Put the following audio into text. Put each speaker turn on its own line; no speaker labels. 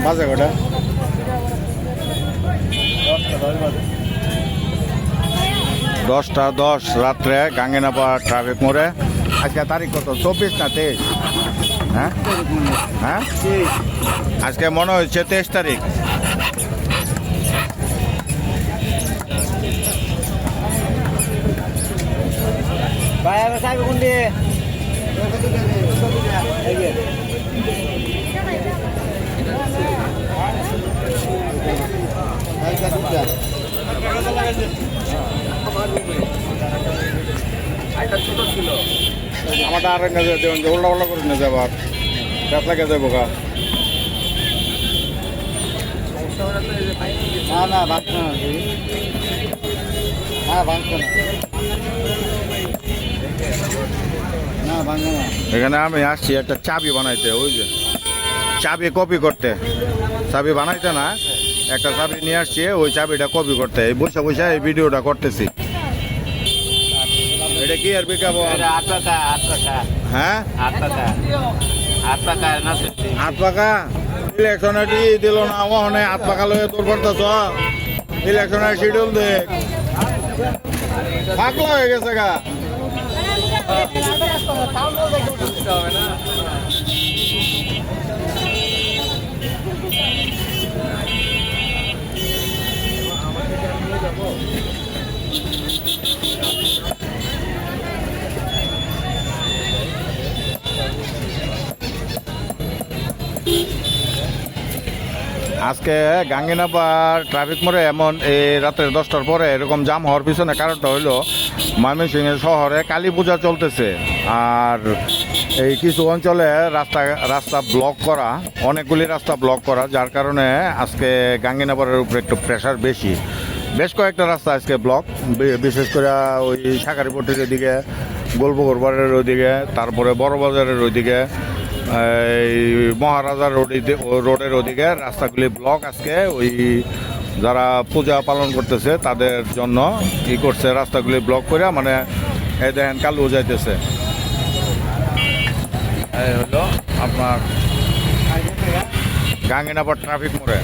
বাজে কটা 10:10 রাত্রে গাঙ্গিনাপাড় ট্রাফিক মোড়ে। আজকে তারিখ কত? 24 না 23? হ্যাঁ হ্যাঁ, আজকে মনে হচ্ছে 23 তারিখ।
ভাই আমি সাহেব কোন দিয়ে
আমারটা আর না দেবেন যে উল্টা উল্টা করে নিয়ে যাবো আর পেট লাগে যাবো গা।
না না ভাঙছে না, হ্যাঁ ভাঙছে না, না ভাঙছে না।
এখানে আমি আসছি একটা চাবি বানাইতে, ওই যে চাবি কপি করতে, চাবি বানাইতে না, একটা চাবি নিয়ে আসছি, ওই চাবিটা কপি করতে। এই বসে বসে এই ভিডিওটা করতেছি। এটা কি আর বিকাবো? হ্যাঁ, 8 পাকা ইলেকশনে দিল না, ওখানে 8 পাকা লয়ে তোর করতেছ। ইলেকশনের শিডিউল দেখ, পাগলা হয়ে গেছে গা। আজকে গাঙ্গিনাপাড় ট্রাফিক মোড়ে এমন এই রাত্রে 10টার পরে এরকম জাম হওয়ার পিছনে কারণটা হইল ময়মনসিংহ শহরে কালী পূজা চলতেছে। আর এই কিছু অঞ্চলে রাস্তা ব্লক করা, অনেকগুলি রাস্তা ব্লক করা, যার কারণে আজকে গাঙ্গিনাপাড়ের উপরে একটু প্রেশার বেশি। বেশ কয়েকটা রাস্তা আজকে ব্লক, বিশেষ করে ওই শাঁখারীপট্টির ওইদিকে, গোলপুকুর বাড়ির ওইদিকে, তারপরে বড়বাজারের ওইদিকে, এই মহারাজার রোডের ওদিকে রাস্তাগুলি ব্লক। আজকে ওই যারা পূজা পালন করতেছে তাদের জন্য ই করছে, রাস্তাগুলি ব্লক করে, মানে এই দেখেন কালু যাইতেছে। এই হলো আপনার গাঙ্গিনাপাড় ট্রাফিক মোড়ে।